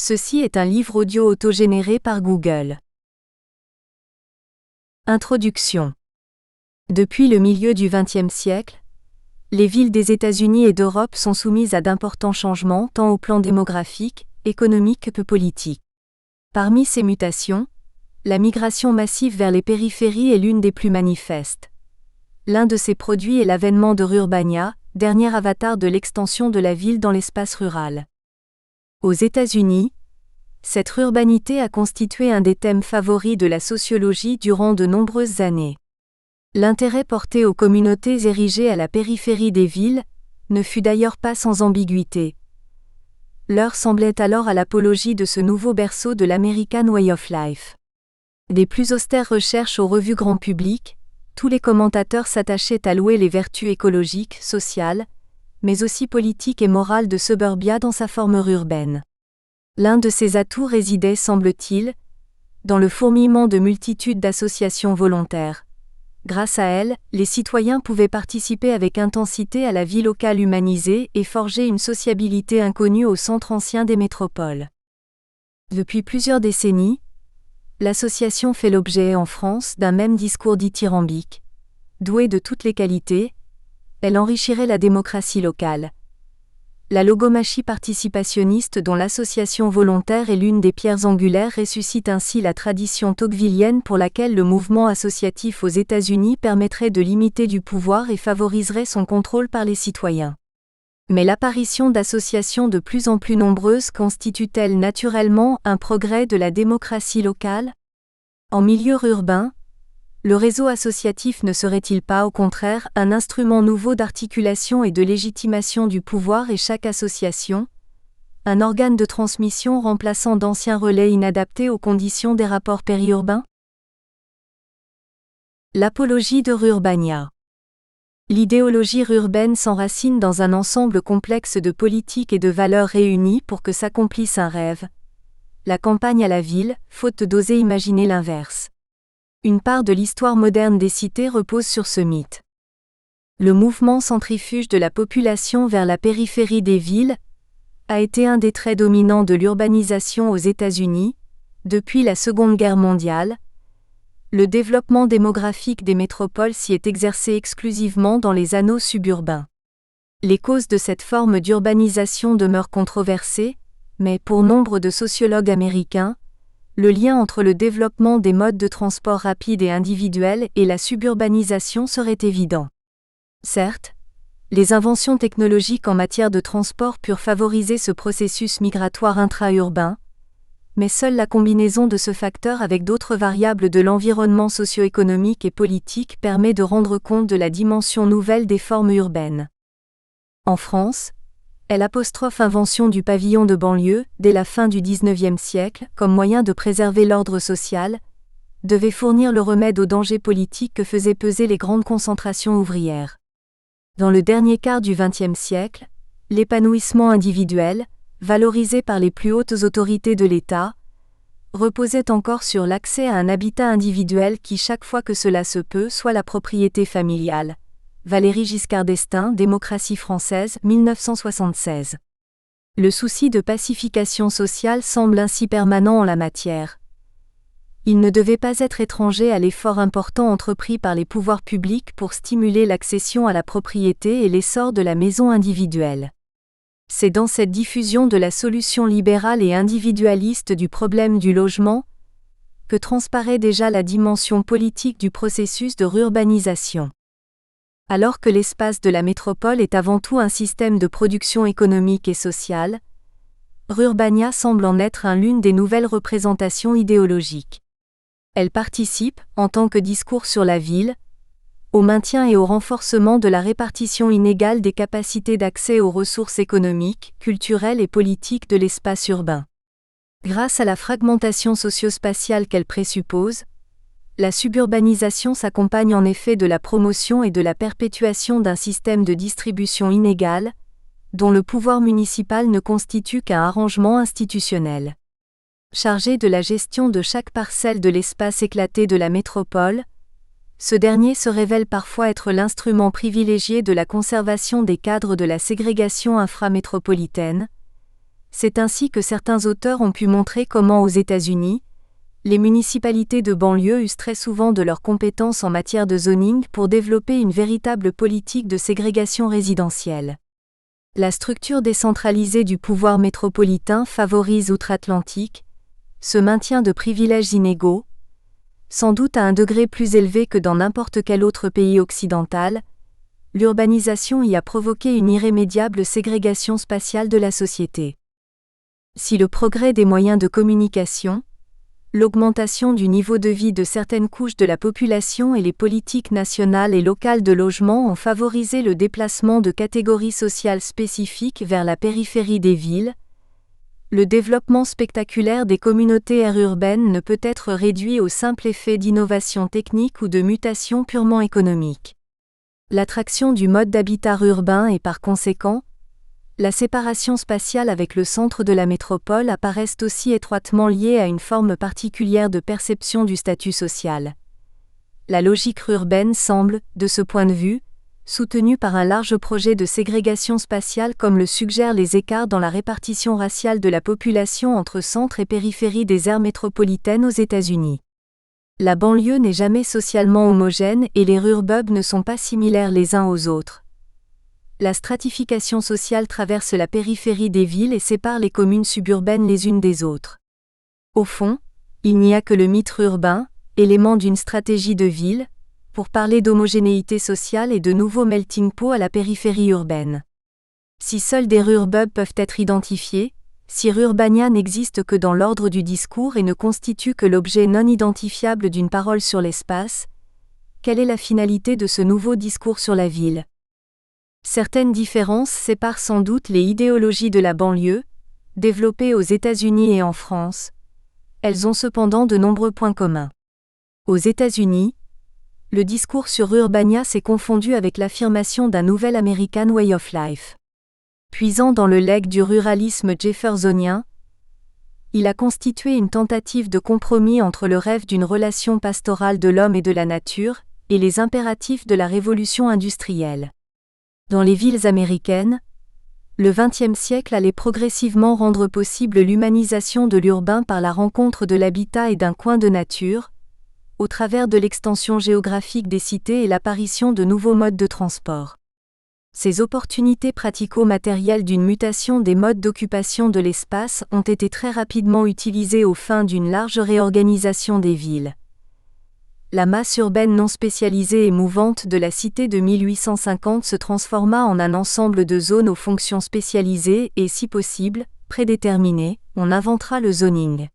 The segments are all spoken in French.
Ceci est un livre audio autogénéré par Google. Introduction. Depuis le milieu du XXe siècle, les villes des États-Unis et d'Europe sont soumises à d'importants changements tant au plan démographique, économique que politique. Parmi ces mutations, la migration massive vers les périphéries est l'une des plus manifestes. L'un de ces produits est l'avènement de Rurbania, dernier avatar de l'extension de la ville dans l'espace rural. Aux États-Unis, cette rurbanité a constitué un des thèmes favoris de la sociologie durant de nombreuses années. L'intérêt porté aux communautés érigées à la périphérie des villes ne fut d'ailleurs pas sans ambiguïté. L'heure semblait alors à l'apologie de ce nouveau berceau de l'American Way of Life. Des plus austères recherches aux revues grand public, tous les commentateurs s'attachaient à louer les vertus écologiques, sociales, mais aussi politiques et morales de Suburbia dans sa forme urbaine. L'un de ses atouts résidait, semble-t-il, dans le fourmillement de multitudes d'associations volontaires. Grâce à elles, les citoyens pouvaient participer avec intensité à la vie locale humanisée et forger une sociabilité inconnue au centre ancien des métropoles. Depuis plusieurs décennies, l'association fait l'objet en France d'un même discours dithyrambique. Douée de toutes les qualités, elle enrichirait la démocratie locale. La logomachie participationniste dont l'association volontaire est l'une des pierres angulaires ressuscite ainsi la tradition tocquevillienne pour laquelle le mouvement associatif aux États-Unis permettrait de limiter du pouvoir et favoriserait son contrôle par les citoyens. Mais l'apparition d'associations de plus en plus nombreuses constitue-t-elle naturellement un progrès de la démocratie locale ? En milieu urbain, le réseau associatif ne serait-il pas au contraire un instrument nouveau d'articulation et de légitimation du pouvoir et chaque association, un organe de transmission remplaçant d'anciens relais inadaptés aux conditions des rapports périurbains ? L'apologie de Rurbania. L'idéologie urbaine s'enracine dans un ensemble complexe de politiques et de valeurs réunies pour que s'accomplisse un rêve. La campagne à la ville, faute d'oser imaginer l'inverse. Une part de l'histoire moderne des cités repose sur ce mythe. Le mouvement centrifuge de la population vers la périphérie des villes a été un des traits dominants de l'urbanisation aux États-Unis, depuis la Seconde Guerre mondiale. Le développement démographique des métropoles s'y est exercé exclusivement dans les anneaux suburbains. Les causes de cette forme d'urbanisation demeurent controversées, mais pour nombre de sociologues américains, le lien entre le développement des modes de transport rapides et individuels et la suburbanisation serait évident. Certes, les inventions technologiques en matière de transport purent favoriser ce processus migratoire intra-urbain, mais seule la combinaison de ce facteur avec d'autres variables de l'environnement socio-économique et politique permet de rendre compte de la dimension nouvelle des formes urbaines. En France, l'invention du pavillon de banlieue, dès la fin du XIXe siècle, comme moyen de préserver l'ordre social, devait fournir le remède aux dangers politiques que faisaient peser les grandes concentrations ouvrières. Dans le dernier quart du XXe siècle, l'épanouissement individuel, valorisé par les plus hautes autorités de l'État, reposait encore sur l'accès à un habitat individuel qui, chaque fois que cela se peut, soit la propriété familiale. Valéry Giscard d'Estaing, Démocratie française, 1976. Le souci de pacification sociale semble ainsi permanent en la matière. Il ne devait pas être étranger à l'effort important entrepris par les pouvoirs publics pour stimuler l'accession à la propriété et l'essor de la maison individuelle. C'est dans cette diffusion de la solution libérale et individualiste du problème du logement que transparaît déjà la dimension politique du processus de rurbanisation. Alors que l'espace de la métropole est avant tout un système de production économique et sociale, Rurbania semble en être l'une des nouvelles représentations idéologiques. Elle participe, en tant que discours sur la ville, au maintien et au renforcement de la répartition inégale des capacités d'accès aux ressources économiques, culturelles et politiques de l'espace urbain. Grâce à la fragmentation socio-spatiale qu'elle présuppose, la suburbanisation s'accompagne en effet de la promotion et de la perpétuation d'un système de distribution inégale, dont le pouvoir municipal ne constitue qu'un arrangement institutionnel. Chargé de la gestion de chaque parcelle de l'espace éclaté de la métropole, ce dernier se révèle parfois être l'instrument privilégié de la conservation des cadres de la ségrégation inframétropolitaine, C'est ainsi que certains auteurs ont pu montrer comment aux États-Unis, les municipalités de banlieue usent très souvent de leurs compétences en matière de zoning pour développer une véritable politique de ségrégation résidentielle. La structure décentralisée du pouvoir métropolitain favorise outre-Atlantique ce maintien de privilèges inégaux, sans doute à un degré plus élevé que dans n'importe quel autre pays occidental. L'urbanisation y a provoqué une irrémédiable ségrégation spatiale de la société. Si le progrès des moyens de communication, l'augmentation du niveau de vie de certaines couches de la population et les politiques nationales et locales de logement ont favorisé le déplacement de catégories sociales spécifiques vers la périphérie des villes, le développement spectaculaire des communautés aires urbaines ne peut être réduit au simple effet d'innovation technique ou de mutation purement économique. L'attraction du mode d'habitat urbain et par conséquent, la séparation spatiale avec le centre de la métropole apparaissent aussi étroitement liées à une forme particulière de perception du statut social. La logique urbaine semble, de ce point de vue, soutenue par un large projet de ségrégation spatiale comme le suggèrent les écarts dans la répartition raciale de la population entre centre et périphérie des aires métropolitaines aux États-Unis. La banlieue n'est jamais socialement homogène et les suburbs ne sont pas similaires les uns aux autres. La stratification sociale traverse la périphérie des villes et sépare les communes suburbaines les unes des autres. Au fond, il n'y a que le mythe urbain, élément d'une stratégie de ville, pour parler d'homogénéité sociale et de nouveaux melting pots à la périphérie urbaine. Si seuls des suburbs peuvent être identifiés, si Rurbania n'existe que dans l'ordre du discours et ne constitue que l'objet non identifiable d'une parole sur l'espace, quelle est la finalité de ce nouveau discours sur la ville ? Certaines différences séparent sans doute les idéologies de la banlieue, développées aux États-Unis et en France. Elles ont cependant de nombreux points communs. Aux États-Unis, le discours sur Urbania s'est confondu avec l'affirmation d'un nouvel American Way of Life. Puisant dans le legs du ruralisme jeffersonien, il a constitué une tentative de compromis entre le rêve d'une relation pastorale de l'homme et de la nature, et les impératifs de la révolution industrielle. Dans les villes américaines, le XXe siècle allait progressivement rendre possible l'humanisation de l'urbain par la rencontre de l'habitat et d'un coin de nature, au travers de l'extension géographique des cités et l'apparition de nouveaux modes de transport. Ces opportunités pratico-matérielles d'une mutation des modes d'occupation de l'espace ont été très rapidement utilisées aux fins d'une large réorganisation des villes. La masse urbaine non spécialisée et mouvante de la cité de 1850 se transforma en un ensemble de zones aux fonctions spécialisées et, si possible, prédéterminées. On inventera le zoning.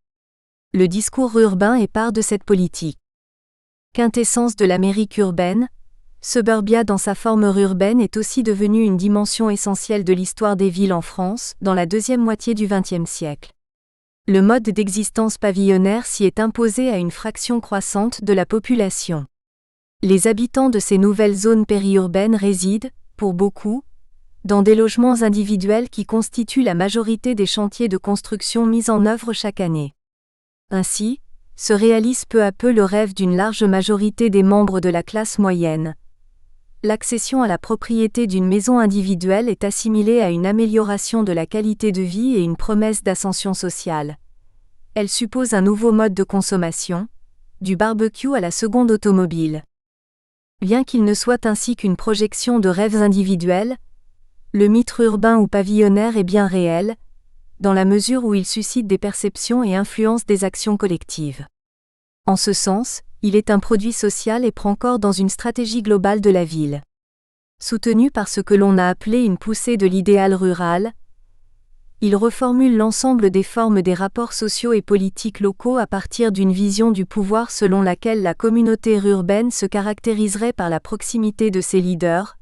Le discours urbain est part de cette politique. Quintessence de l'Amérique urbaine, Suburbia dans sa forme urbaine est aussi devenue une dimension essentielle de l'histoire des villes en France, dans la deuxième moitié du XXe siècle. Le mode d'existence pavillonnaire s'y est imposé à une fraction croissante de la population. Les habitants de ces nouvelles zones périurbaines résident, pour beaucoup, dans des logements individuels qui constituent la majorité des chantiers de construction mis en œuvre chaque année. Ainsi, se réalise peu à peu le rêve d'une large majorité des membres de la classe moyenne. L'accession à la propriété d'une maison individuelle est assimilée à une amélioration de la qualité de vie et une promesse d'ascension sociale. Elle suppose un nouveau mode de consommation, du barbecue à la seconde automobile. Bien qu'il ne soit ainsi qu'une projection de rêves individuels, le mythe urbain ou pavillonnaire est bien réel, dans la mesure où il suscite des perceptions et influence des actions collectives. En ce sens, il est un produit social et prend corps dans une stratégie globale de la ville. Soutenu par ce que l'on a appelé une poussée de l'idéal rural, il reformule l'ensemble des formes des rapports sociaux et politiques locaux à partir d'une vision du pouvoir selon laquelle la communauté urbaine se caractériserait par la proximité de ses leaders,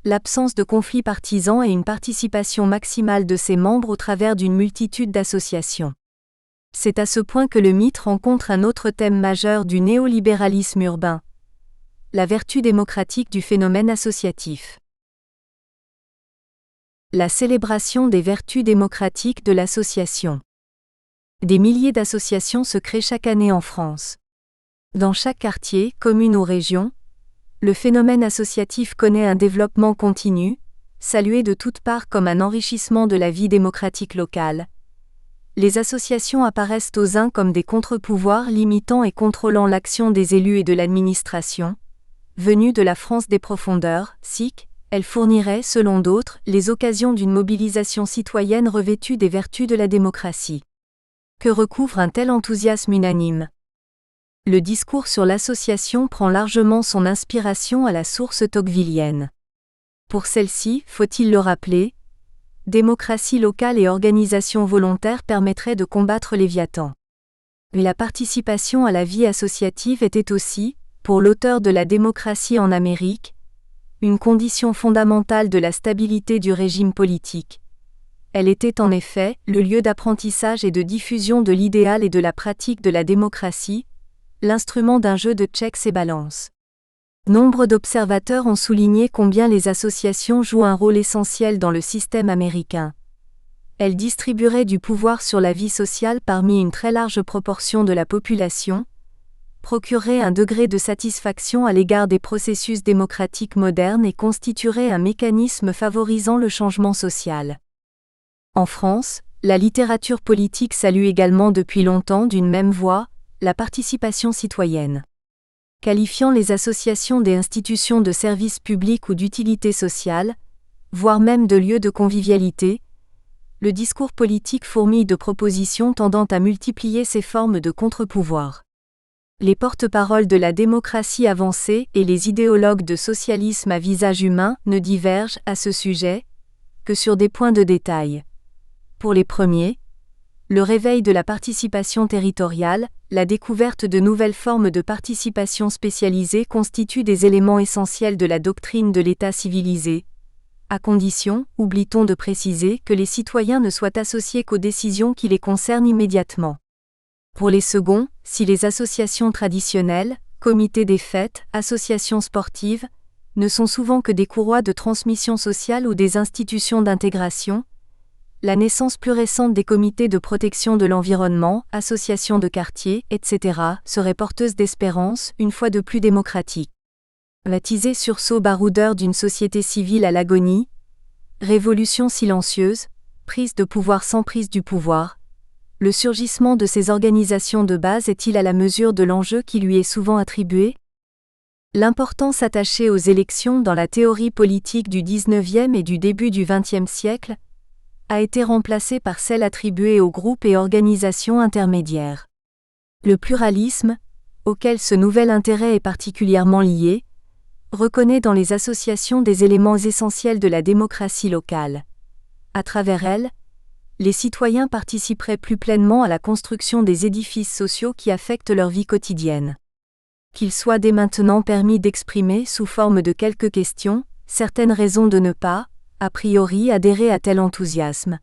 l'absence de conflits partisans et une participation maximale de ses membres au travers d'une multitude d'associations. C'est à ce point que le mythe rencontre un autre thème majeur du néolibéralisme urbain, la vertu démocratique du phénomène associatif. La célébration des vertus démocratiques de l'association. Des milliers d'associations se créent chaque année en France. Dans chaque quartier, commune ou région, le phénomène associatif connaît un développement continu, salué de toutes parts comme un enrichissement de la vie démocratique locale. Les associations apparaissent aux uns comme des contre-pouvoirs limitant et contrôlant l'action des élus et de l'administration. Venues de la France des profondeurs, SIC, elles fourniraient, selon d'autres, les occasions d'une mobilisation citoyenne revêtue des vertus de la démocratie. Que recouvre un tel enthousiasme unanime ? Le discours sur l'association prend largement son inspiration à la source tocquevillienne. Pour celle-ci, faut-il le rappeler, démocratie locale et organisation volontaire permettraient de combattre Léviathan. Mais la participation à la vie associative était aussi, pour l'auteur de la démocratie en Amérique, une condition fondamentale de la stabilité du régime politique. Elle était en effet le lieu d'apprentissage et de diffusion de l'idéal et de la pratique de la démocratie, l'instrument d'un jeu de checks et balances. Nombre d'observateurs ont souligné combien les associations jouent un rôle essentiel dans le système américain. Elles distribueraient du pouvoir sur la vie sociale parmi une très large proportion de la population, procureraient un degré de satisfaction à l'égard des processus démocratiques modernes et constitueraient un mécanisme favorisant le changement social. En France, la littérature politique salue également depuis longtemps d'une même voix, la participation citoyenne. Qualifiant les associations des institutions de service public ou d'utilité sociale, voire même de lieux de convivialité, le discours politique fourmille de propositions tendant à multiplier ces formes de contre-pouvoir. Les porte-paroles de la démocratie avancée et les idéologues de socialisme à visage humain ne divergent, à ce sujet, que sur des points de détail. Pour les premiers, le réveil de la participation territoriale, la découverte de nouvelles formes de participation spécialisée constituent des éléments essentiels de la doctrine de l'État civilisé, à condition, oublie-t-on de préciser, que les citoyens ne soient associés qu'aux décisions qui les concernent immédiatement. Pour les seconds, si les associations traditionnelles, comités des fêtes, associations sportives, ne sont souvent que des courroies de transmission sociale ou des institutions d'intégration, la naissance plus récente des comités de protection de l'environnement, associations de quartier, etc., serait porteuse d'espérance, une fois de plus démocratique. Baptisé sursaut baroudeur d'une société civile à l'agonie, révolution silencieuse, prise de pouvoir sans prise du pouvoir, le surgissement de ces organisations de base est-il à la mesure de l'enjeu qui lui est souvent attribué ? L'importance attachée aux élections dans la théorie politique du XIXe et du début du XXe siècle a été remplacée par celle attribuée aux groupes et organisations intermédiaires. Le pluralisme, auquel ce nouvel intérêt est particulièrement lié, reconnaît dans les associations des éléments essentiels de la démocratie locale. À travers elles, les citoyens participeraient plus pleinement à la construction des édifices sociaux qui affectent leur vie quotidienne. Qu'il soit dès maintenant permis d'exprimer sous forme de quelques questions, certaines raisons de ne pas, a priori, adhérer à tel enthousiasme.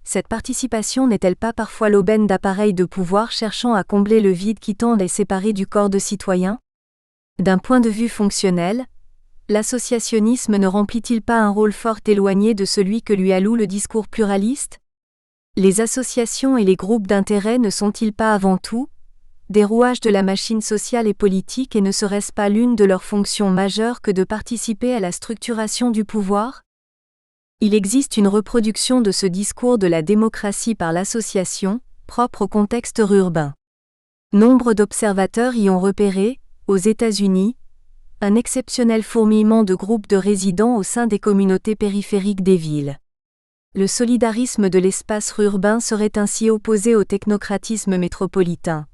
Cette participation n'est-elle pas parfois l'aubaine d'appareils de pouvoir cherchant à combler le vide qui tend à les séparer du corps de citoyens ? D'un point de vue fonctionnel, l'associationnisme ne remplit-il pas un rôle fort éloigné de celui que lui alloue le discours pluraliste ? Les associations et les groupes d'intérêt ne sont-ils pas avant tout des rouages de la machine sociale et politique et ne serait-ce pas l'une de leurs fonctions majeures que de participer à la structuration du pouvoir ? Il existe une reproduction de ce discours de la démocratie par l'association, propre au contexte urbain. Nombre d'observateurs y ont repéré, aux États-Unis, un exceptionnel fourmillement de groupes de résidents au sein des communautés périphériques des villes. Le solidarisme de l'espace urbain serait ainsi opposé au technocratisme métropolitain.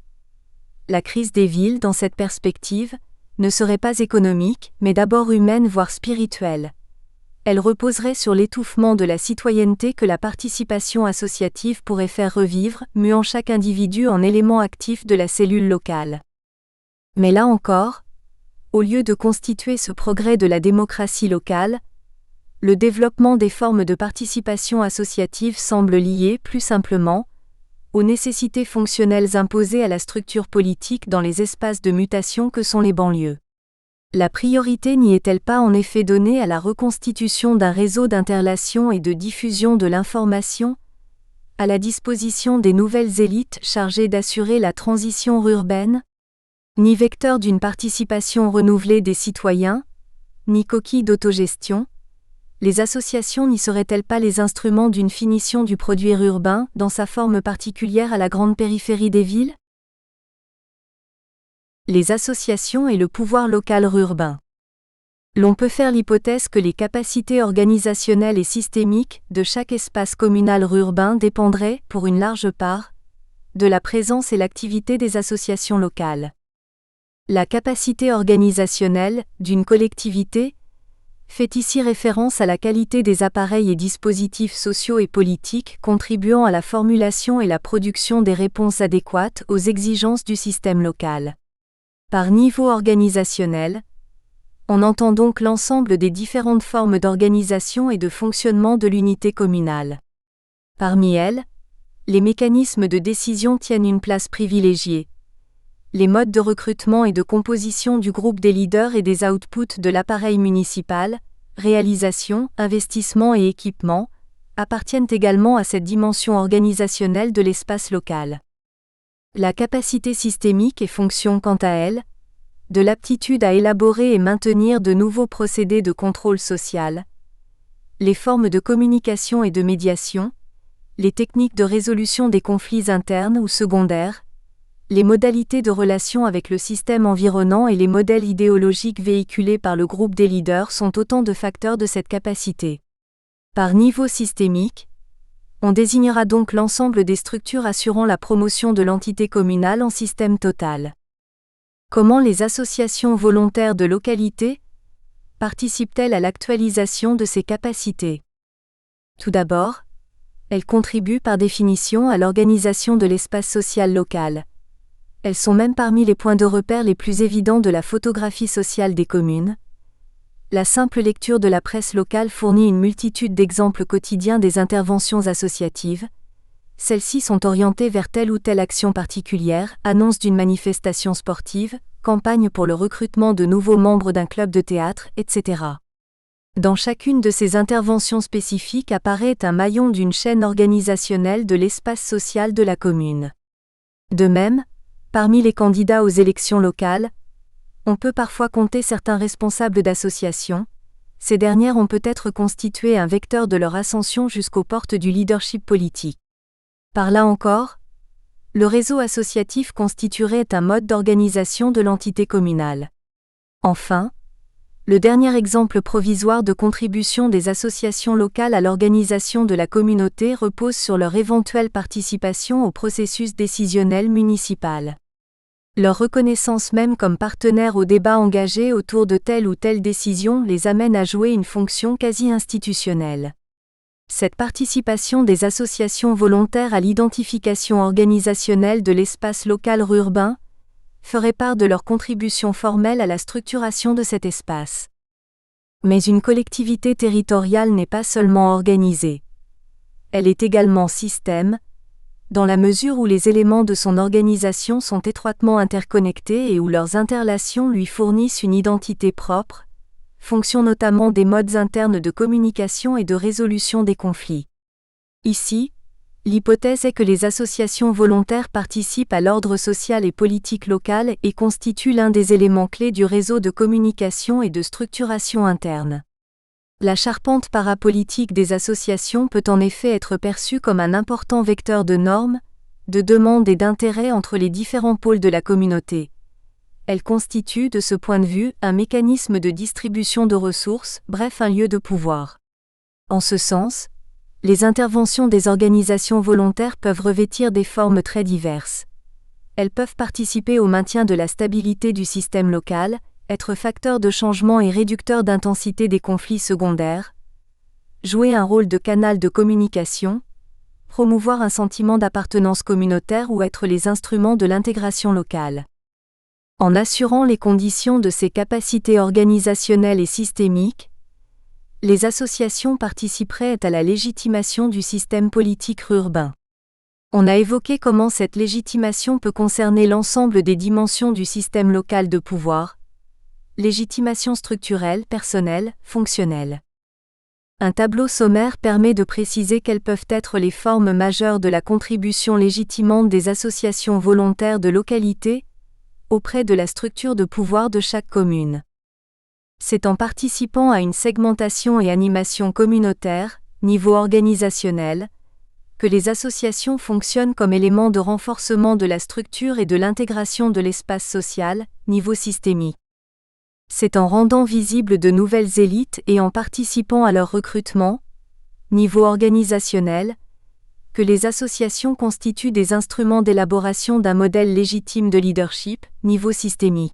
La crise des villes, dans cette perspective, ne serait pas économique, mais d'abord humaine voire spirituelle. Elle reposerait sur l'étouffement de la citoyenneté que la participation associative pourrait faire revivre, muant chaque individu en élément actif de la cellule locale. Mais là encore, au lieu de constituer ce progrès de la démocratie locale, le développement des formes de participation associative semble lié, plus simplement, aux nécessités fonctionnelles imposées à la structure politique dans les espaces de mutation que sont les banlieues. La priorité n'y est-elle pas en effet donnée à la reconstitution d'un réseau d'interrelation et de diffusion de l'information, à la disposition des nouvelles élites chargées d'assurer la transition urbaine ? Ni vecteur d'une participation renouvelée des citoyens, ni coquille d'autogestion, Les associations n'y seraient-elles pas les instruments d'une finition du produit urbain, dans sa forme particulière à la grande périphérie des villes? Les associations et le pouvoir local urbain. L'on peut faire l'hypothèse que les capacités organisationnelles et systémiques de chaque espace communal urbain dépendraient, pour une large part, de la présence et l'activité des associations locales. La capacité organisationnelle d'une collectivité fait ici référence à la qualité des appareils et dispositifs sociaux et politiques contribuant à la formulation et la production des réponses adéquates aux exigences du système local. Par niveau organisationnel, on entend donc l'ensemble des différentes formes d'organisation et de fonctionnement de l'unité communale. Parmi elles, les mécanismes de décision tiennent une place privilégiée. Les modes de recrutement et de composition du groupe des leaders et des outputs de l'appareil municipal, réalisation, investissement et équipement, appartiennent également à cette dimension organisationnelle de l'espace local. La capacité systémique et fonction quant à elle, de l'aptitude à élaborer et maintenir de nouveaux procédés de contrôle social, les formes de communication et de médiation, les techniques de résolution des conflits internes ou secondaires, les modalités de relation avec le système environnant et les modèles idéologiques véhiculés par le groupe des leaders sont autant de facteurs de cette capacité. Par niveau systémique, on désignera donc l'ensemble des structures assurant la promotion de l'entité communale en système total. Comment les associations volontaires de localité participent-elles à l'actualisation de ces capacités? Tout d'abord, elles contribuent par définition à l'organisation de l'espace social local. Elles sont même parmi les points de repère les plus évidents de la photographie sociale des communes. La simple lecture de la presse locale fournit une multitude d'exemples quotidiens des interventions associatives. Celles-ci sont orientées vers telle ou telle action particulière, annonce d'une manifestation sportive, campagne pour le recrutement de nouveaux membres d'un club de théâtre, etc. Dans chacune de ces interventions spécifiques apparaît un maillon d'une chaîne organisationnelle de l'espace social de la commune. De même, parmi les candidats aux élections locales, on peut parfois compter certains responsables d'associations. Ces dernières ont peut-être constitué un vecteur de leur ascension jusqu'aux portes du leadership politique. Par là encore, le réseau associatif constituerait un mode d'organisation de l'entité communale. Enfin, le dernier exemple provisoire de contribution des associations locales à l'organisation de la communauté repose sur leur éventuelle participation au processus décisionnel municipal. Leur reconnaissance même comme partenaires au débat engagé autour de telle ou telle décision les amène à jouer une fonction quasi institutionnelle. Cette participation des associations volontaires à l'identification organisationnelle de l'espace local urbain ferait part de leur contribution formelle à la structuration de cet espace. Mais une collectivité territoriale n'est pas seulement organisée. Elle est également système, dans la mesure où les éléments de son organisation sont étroitement interconnectés et où leurs interrelations lui fournissent une identité propre, fonction notamment des modes internes de communication et de résolution des conflits. Ici, l'hypothèse est que les associations volontaires participent à l'ordre social et politique local et constituent l'un des éléments clés du réseau de communication et de structuration interne. La charpente parapolitique des associations peut en effet être perçue comme un important vecteur de normes, de demandes et d'intérêts entre les différents pôles de la communauté. Elle constitue de ce point de vue un mécanisme de distribution de ressources, bref un lieu de pouvoir. En ce sens, les interventions des organisations volontaires peuvent revêtir des formes très diverses. Elles peuvent participer au maintien de la stabilité du système local, être facteurs de changement et réducteurs d'intensité des conflits secondaires, jouer un rôle de canal de communication, promouvoir un sentiment d'appartenance communautaire ou être les instruments de l'intégration locale. En assurant les conditions de ces capacités organisationnelles et systémiques, les associations participeraient à la légitimation du système politique urbain. On a évoqué comment cette légitimation peut concerner l'ensemble des dimensions du système local de pouvoir, légitimation structurelle, personnelle, fonctionnelle. Un tableau sommaire permet de préciser quelles peuvent être les formes majeures de la contribution légitimante des associations volontaires de localité auprès de la structure de pouvoir de chaque commune. C'est en participant à une segmentation et animation communautaire, niveau organisationnel, que les associations fonctionnent comme élément de renforcement de la structure et de l'intégration de l'espace social, niveau systémique. C'est en rendant visibles de nouvelles élites et en participant à leur recrutement, niveau organisationnel, que les associations constituent des instruments d'élaboration d'un modèle légitime de leadership, niveau systémique.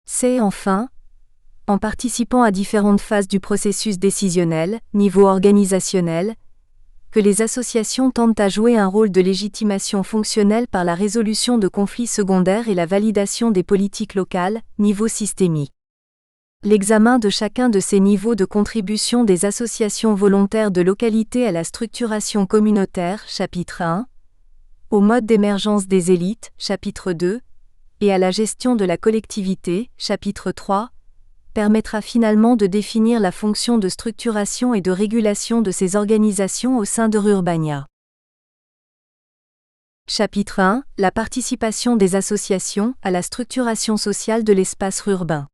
C'est enfin, en participant à différentes phases du processus décisionnel, niveau organisationnel, que les associations tentent à jouer un rôle de légitimation fonctionnelle par la résolution de conflits secondaires et la validation des politiques locales, niveau systémique. L'examen de chacun de ces niveaux de contribution des associations volontaires de localité à la structuration communautaire, chapitre 1, au mode d'émergence des élites, chapitre 2, et à la gestion de la collectivité, chapitre 3, permettra finalement de définir la fonction de structuration et de régulation de ces organisations au sein de Rurbania. Chapitre 1, la participation des associations à la structuration sociale de l'espace urbain.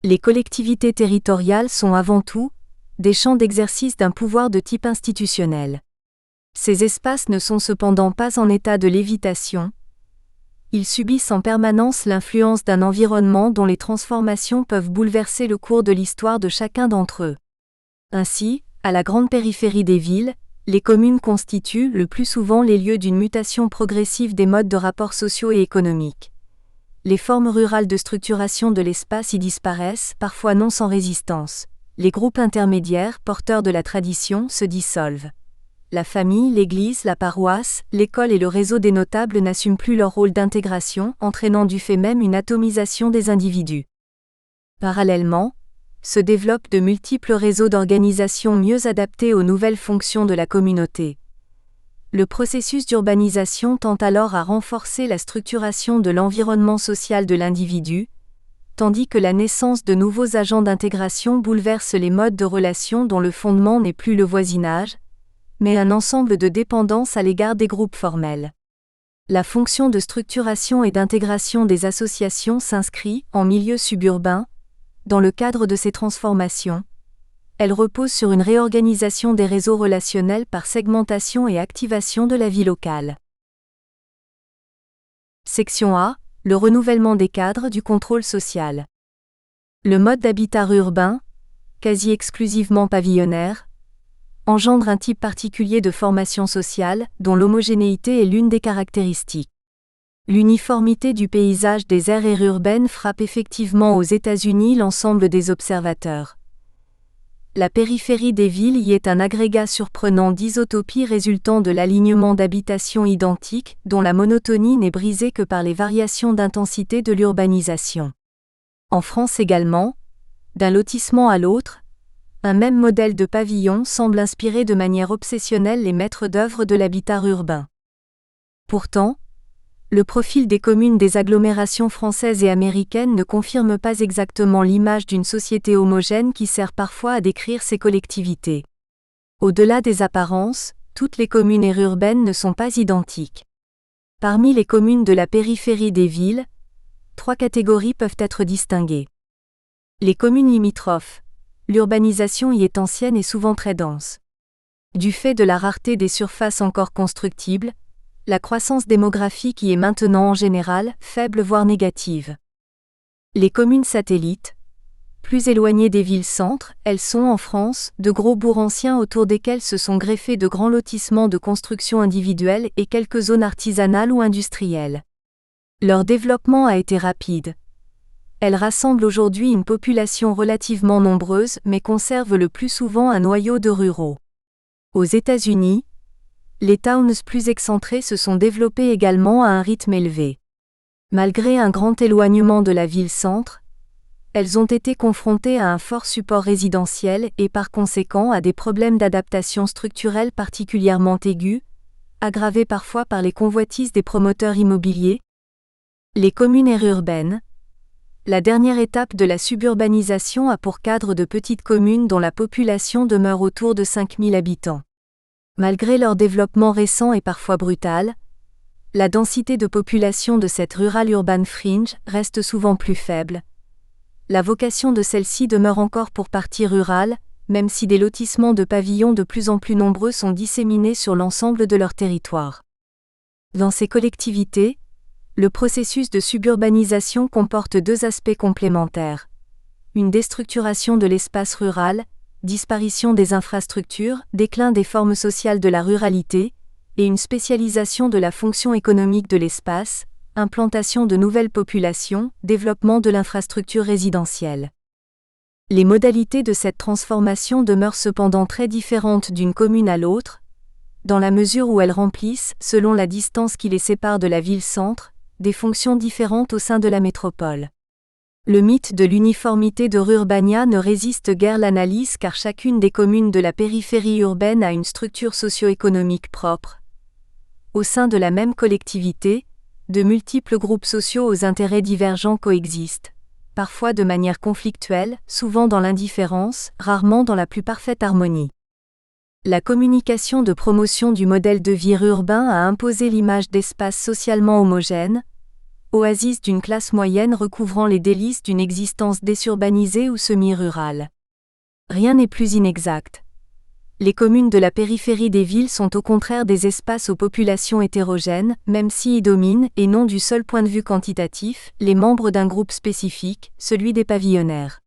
Les collectivités territoriales sont avant tout des champs d'exercice d'un pouvoir de type institutionnel. Ces espaces ne sont cependant pas en état de lévitation. Ils subissent en permanence l'influence d'un environnement dont les transformations peuvent bouleverser le cours de l'histoire de chacun d'entre eux. Ainsi, à la grande périphérie des villes, les communes constituent le plus souvent les lieux d'une mutation progressive des modes de rapports sociaux et économiques. Les formes rurales de structuration de l'espace y disparaissent, parfois non sans résistance. Les groupes intermédiaires, porteurs de la tradition, se dissolvent. La famille, l'église, la paroisse, l'école et le réseau des notables n'assument plus leur rôle d'intégration, entraînant du fait même une atomisation des individus. Parallèlement, se développent de multiples réseaux d'organisation mieux adaptés aux nouvelles fonctions de la communauté. Le processus d'urbanisation tend alors à renforcer la structuration de l'environnement social de l'individu, tandis que la naissance de nouveaux agents d'intégration bouleverse les modes de relation dont le fondement n'est plus le voisinage, mais un ensemble de dépendances à l'égard des groupes formels. La fonction de structuration et d'intégration des associations s'inscrit, en milieu suburbain, dans le cadre de ces transformations. Elle repose sur une réorganisation des réseaux relationnels par segmentation et activation de la vie locale. Section A. Le renouvellement des cadres du contrôle social. Le mode d'habitat urbain, quasi exclusivement pavillonnaire, engendre un type particulier de formation sociale, dont l'homogénéité est l'une des caractéristiques. L'uniformité du paysage des aires urbaines frappe effectivement aux États-Unis l'ensemble des observateurs. La périphérie des villes y est un agrégat surprenant d'isotopies résultant de l'alignement d'habitations identiques, dont la monotonie n'est brisée que par les variations d'intensité de l'urbanisation. En France également, d'un lotissement à l'autre, un même modèle de pavillon semble inspirer de manière obsessionnelle les maîtres d'œuvre de l'habitat urbain. Pourtant, le profil des communes des agglomérations françaises et américaines ne confirme pas exactement l'image d'une société homogène qui sert parfois à décrire ces collectivités. Au-delà des apparences, toutes les communes urbaines ne sont pas identiques. Parmi les communes de la périphérie des villes, 3 catégories peuvent être distinguées. Les communes limitrophes. L'urbanisation y est ancienne et souvent très dense. Du fait de la rareté des surfaces encore constructibles, la croissance démographique y est maintenant en général faible voire négative. Les communes satellites. Plus éloignées des villes-centres, elles sont en France de gros bourgs anciens autour desquels se sont greffés de grands lotissements de construction individuelle et quelques zones artisanales ou industrielles. Leur développement a été rapide. Elles rassemblent aujourd'hui une population relativement nombreuse mais conservent le plus souvent un noyau de ruraux. Aux États-Unis, les towns plus excentrés se sont développés également à un rythme élevé. Malgré un grand éloignement de la ville-centre, elles ont été confrontées à un fort support résidentiel et par conséquent à des problèmes d'adaptation structurelle particulièrement aigus, aggravés parfois par les convoitises des promoteurs immobiliers. Les communes urbaines. La dernière étape de la suburbanisation a pour cadre de petites communes dont la population demeure autour de 5000 habitants. Malgré leur développement récent et parfois brutal, la densité de population de cette rural urban fringe reste souvent plus faible. la vocation de celle-ci demeure encore pour partie rurale, même si des lotissements de pavillons de plus en plus nombreux sont disséminés sur l'ensemble de leur territoire. Dans ces collectivités, le processus de suburbanisation comporte deux aspects complémentaires. Une déstructuration de l'espace rural, disparition des infrastructures, déclin des formes sociales de la ruralité, et une spécialisation de la fonction économique de l'espace, implantation de nouvelles populations, développement de l'infrastructure résidentielle. Les modalités de cette transformation demeurent cependant très différentes d'une commune à l'autre, dans la mesure où elles remplissent, selon la distance qui les sépare de la ville-centre, des fonctions différentes au sein de la métropole. Le mythe de l'uniformité de Rurbania ne résiste guère à l'analyse car chacune des communes de la périphérie urbaine a une structure socio-économique propre. Au sein de la même collectivité, de multiples groupes sociaux aux intérêts divergents coexistent, parfois de manière conflictuelle, souvent dans l'indifférence, rarement dans la plus parfaite harmonie. La communication de promotion du modèle de vie urbain a imposé l'image d'espaces socialement homogènes, oasis d'une classe moyenne recouvrant les délices d'une existence désurbanisée ou semi-rurale. Rien n'est plus inexact. Les communes de la périphérie des villes sont au contraire des espaces aux populations hétérogènes, même si y dominent, et non du seul point de vue quantitatif, les membres d'un groupe spécifique, celui des pavillonnaires.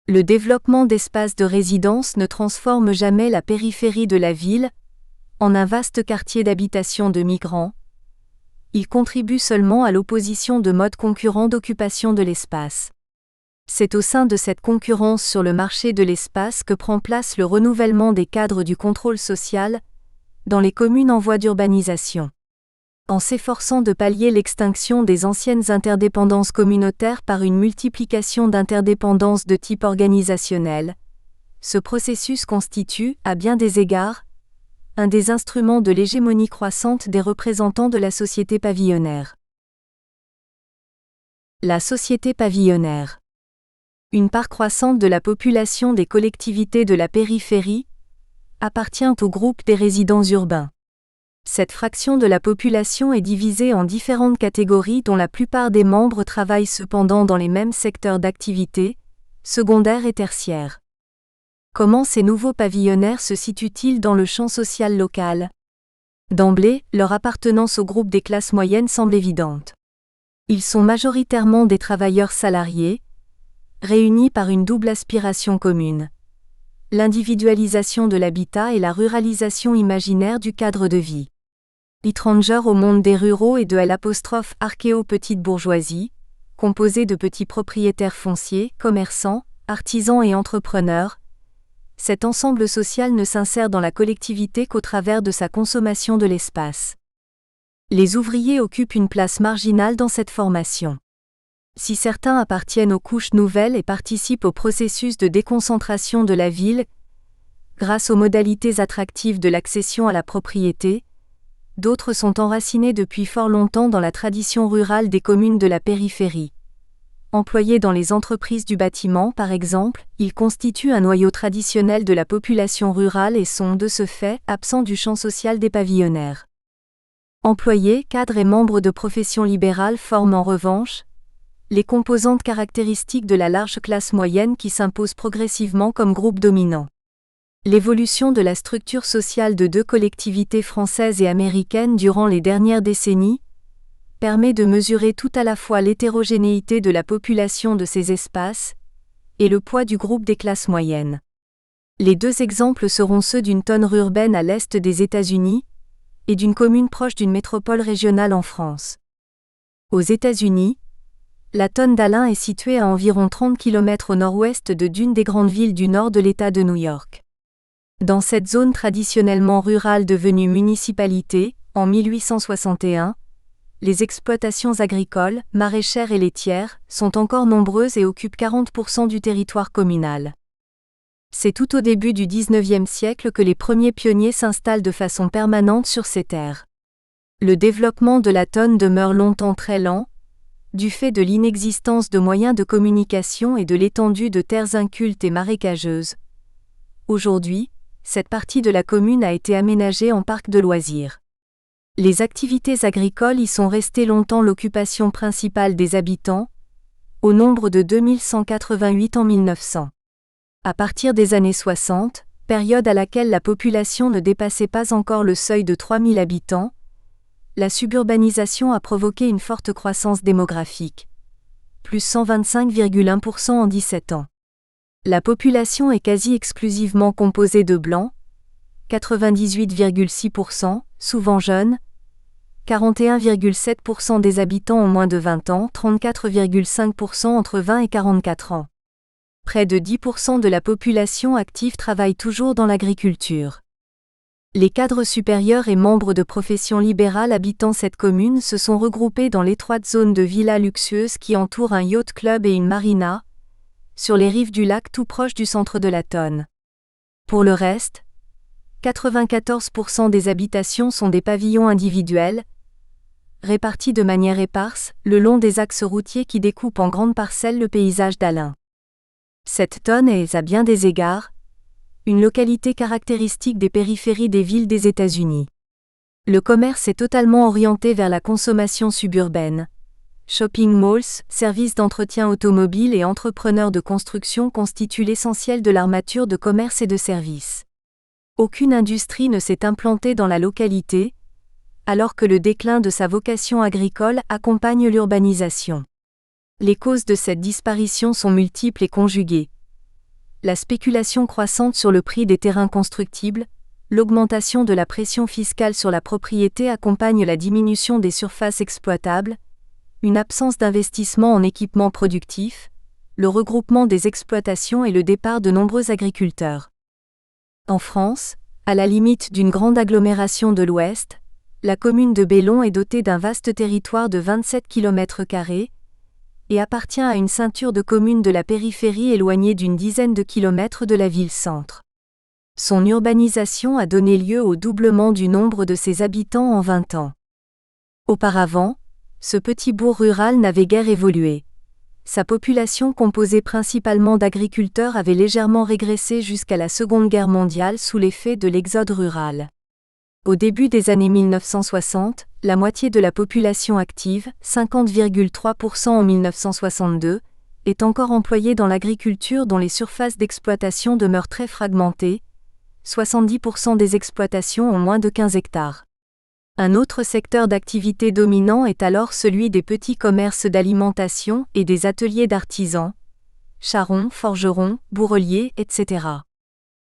Le développement d'espaces de résidence ne transforme jamais la périphérie de la ville en un vaste quartier d'habitation de migrants. Il contribue seulement à l'opposition de modes concurrents d'occupation de l'espace. C'est au sein de cette concurrence sur le marché de l'espace que prend place le renouvellement des cadres du contrôle social dans les communes en voie d'urbanisation. En s'efforçant de pallier l'extinction des anciennes interdépendances communautaires par une multiplication d'interdépendances de type organisationnel, ce processus constitue, à bien des égards, un des instruments de l'hégémonie croissante des représentants de la société pavillonnaire. La société pavillonnaire. Une part croissante de la population des collectivités de la périphérie appartient au groupe des résidents urbains. Cette fraction de la population est divisée en différentes catégories dont la plupart des membres travaillent cependant dans les mêmes secteurs d'activité, secondaires et tertiaires. Comment ces nouveaux pavillonnaires se situent-ils dans le champ social local ? D'emblée, leur appartenance au groupe des classes moyennes semble évidente. Ils sont majoritairement des travailleurs salariés, réunis par une double aspiration commune. L'individualisation de l'habitat et la ruralisation imaginaire du cadre de vie. Étrangers au monde des ruraux et de l'archéo-petite bourgeoisie, composée de petits propriétaires fonciers, commerçants, artisans et entrepreneurs, cet ensemble social ne s'insère dans la collectivité qu'au travers de sa consommation de l'espace. Les ouvriers occupent une place marginale dans cette formation. Si certains appartiennent aux couches nouvelles et participent au processus de déconcentration de la ville, grâce aux modalités attractives de l'accession à la propriété, d'autres sont enracinés depuis fort longtemps dans la tradition rurale des communes de la périphérie. Employés dans les entreprises du bâtiment par exemple, ils constituent un noyau traditionnel de la population rurale et sont, de ce fait, absents du champ social des pavillonnaires. Employés, cadres et membres de professions libérales forment en revanche les composantes caractéristiques de la large classe moyenne qui s'impose progressivement comme groupe dominant. L'évolution de la structure sociale de deux collectivités françaises et américaines durant les dernières décennies permet de mesurer tout à la fois l'hétérogénéité de la population de ces espaces et le poids du groupe des classes moyennes. Les deux exemples seront ceux d'une tonne urbaine à l'est des États-Unis et d'une commune proche d'une métropole régionale en France. Aux États-Unis, la tonne d'Alain est située à environ 30 km au nord-ouest d'une des grandes villes du nord de l'État de New York. Dans cette zone traditionnellement rurale devenue municipalité, en 1861, les exploitations agricoles, maraîchères et laitières sont encore nombreuses et occupent 40% du territoire communal. C'est tout au début du XIXe siècle que les premiers pionniers s'installent de façon permanente sur ces terres. Le développement de la tonne demeure longtemps très lent, du fait de l'inexistence de moyens de communication et de l'étendue de terres incultes et marécageuses. Aujourd'hui, cette partie de la commune a été aménagée en parc de loisirs. Les activités agricoles y sont restées longtemps l'occupation principale des habitants, au nombre de 2188 en 1900. À partir des années 60, période à laquelle la population ne dépassait pas encore le seuil de 3000 habitants, la suburbanisation a provoqué une forte croissance démographique. Plus 125,1% en 17 ans. La population est quasi exclusivement composée de blancs, 98,6%, souvent jeunes, 41,7% des habitants ont moins de 20 ans, 34,5% entre 20 et 44 ans. Près de 10% de la population active travaille toujours dans l'agriculture. Les cadres supérieurs et membres de professions libérales habitant cette commune se sont regroupés dans l'étroite zone de villas luxueuses qui entoure un yacht club et une marina, sur les rives du lac tout proche du centre de la Tonne. Pour le reste, 94% des habitations sont des pavillons individuels, répartis de manière éparse, le long des axes routiers qui découpent en grandes parcelles le paysage d'Alin. Cette Tonne est, à bien des égards, une localité caractéristique des périphéries des villes des États-Unis. Le commerce est totalement orienté vers la consommation suburbaine. Shopping malls, services d'entretien automobile et entrepreneurs de construction constituent l'essentiel de l'armature de commerce et de services. Aucune industrie ne s'est implantée dans la localité, alors que le déclin de sa vocation agricole accompagne l'urbanisation. Les causes de cette disparition sont multiples et conjuguées. La spéculation croissante sur le prix des terrains constructibles, l'augmentation de la pression fiscale sur la propriété accompagne la diminution des surfaces exploitables, une absence d'investissement en équipements productifs, le regroupement des exploitations et le départ de nombreux agriculteurs. En France, à la limite d'une grande agglomération de l'Ouest, la commune de Bellon est dotée d'un vaste territoire de 27 km² et appartient à une ceinture de communes de la périphérie éloignée d'une dizaine de kilomètres de la ville-centre. Son urbanisation a donné lieu au doublement du nombre de ses habitants en 20 ans. Auparavant, ce petit bourg rural n'avait guère évolué. Sa population composée principalement d'agriculteurs avait légèrement régressé jusqu'à la Seconde Guerre mondiale sous l'effet de l'exode rural. Au début des années 1960, la moitié de la population active, 50,3% en 1962, est encore employée dans l'agriculture dont les surfaces d'exploitation demeurent très fragmentées, 70% des exploitations ont moins de 15 hectares. Un autre secteur d'activité dominant est alors celui des petits commerces d'alimentation et des ateliers d'artisans, charrons, forgerons, bourreliers, etc.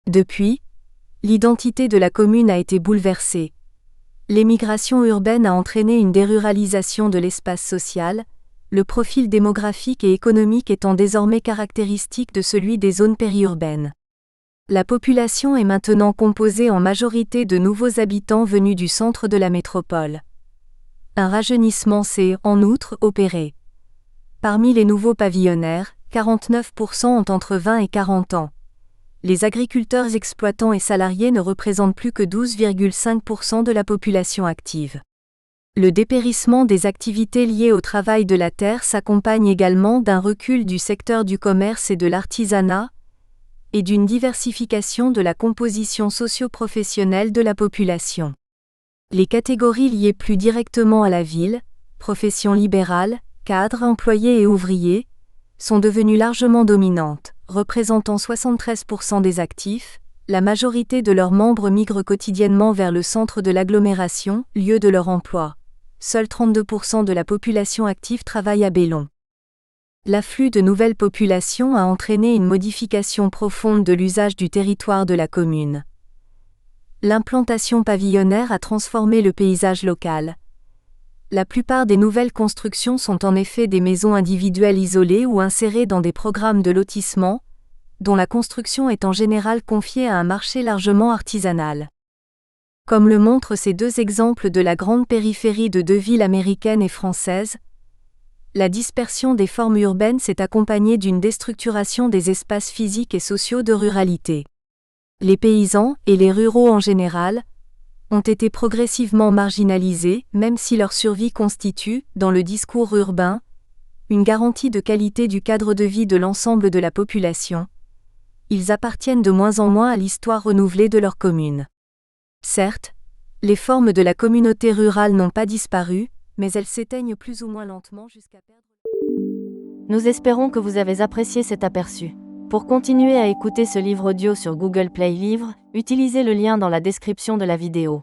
Depuis, l'identité de la commune a été bouleversée. L'émigration urbaine a entraîné une déruralisation de l'espace social, le profil démographique et économique étant désormais caractéristique de celui des zones périurbaines. La population est maintenant composée en majorité de nouveaux habitants venus du centre de la métropole. Un rajeunissement s'est, en outre, opéré. Parmi les nouveaux pavillonnaires, 49% ont entre 20 et 40 ans. Les agriculteurs exploitants et salariés ne représentent plus que 12,5% de la population active. Le dépérissement des activités liées au travail de la terre s'accompagne également d'un recul du secteur du commerce et de l'artisanat, et d'une diversification de la composition socio-professionnelle de la population. Les catégories liées plus directement à la ville, professions libérales, cadres, employés et ouvriers, sont devenues largement dominantes, représentant 73% des actifs. La majorité de leurs membres migrent quotidiennement vers le centre de l'agglomération, lieu de leur emploi. Seuls 32% de la population active travaille à Bellon. L'afflux de nouvelles populations a entraîné une modification profonde de l'usage du territoire de la commune. L'implantation pavillonnaire a transformé le paysage local. La plupart des nouvelles constructions sont en effet des maisons individuelles isolées ou insérées dans des programmes de lotissement, dont la construction est en général confiée à un marché largement artisanal. Comme le montrent ces deux exemples de la grande périphérie de deux villes américaines et françaises, la dispersion des formes urbaines s'est accompagnée d'une déstructuration des espaces physiques et sociaux de ruralité. Les paysans, et les ruraux en général, ont été progressivement marginalisés, même si leur survie constitue, dans le discours urbain, une garantie de qualité du cadre de vie de l'ensemble de la population. Ils appartiennent de moins en moins à l'histoire renouvelée de leur commune. Certes, les formes de la communauté rurale n'ont pas disparu, mais elles s'éteignent plus ou moins lentement jusqu'à perdre... Nous espérons que vous avez apprécié cet aperçu. Pour continuer à écouter ce livre audio sur Google Play Livres, utilisez le lien dans la description de la vidéo.